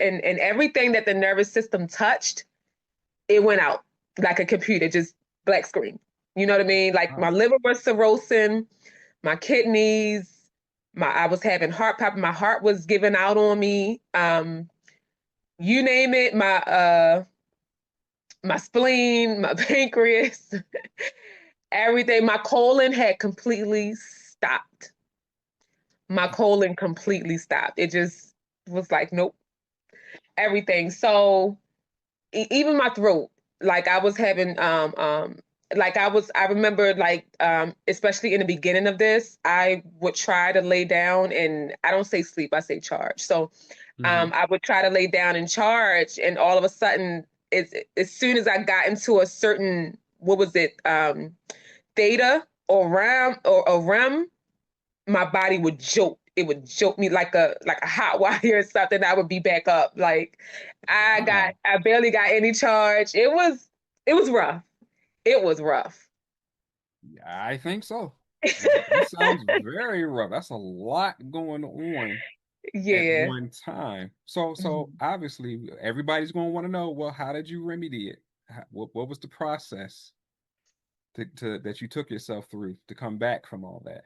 and everything that the nervous system touched, it went out like a computer, just black screen. You know what I mean? Like my Wow. liver was cirrhosing, my kidneys, I was having heart palpitation, my heart was giving out on me. You name it, my spleen, my pancreas, everything. My colon had completely stopped. My colon completely stopped. It just was like, nope, everything. So even my throat, like I was having, I remember like, especially in the beginning of this, I would try to lay down and I don't say sleep, I say charge. So, Hmm. I would try to lay down and charge, and all of a sudden, as soon as I got into a certain, what was it, theta or RAM or a REM, my body would jolt. It would jolt me like a hot wire or something. I would be back up. Like Wow. I barely got any charge. It was rough. It was rough. Yeah, I think so. That sounds very rough. That's a lot going on at Yeah. one time. So Mhm. obviously everybody's going to want to know, well, how did you remedy it? What was the process that you took yourself through to come back from all that?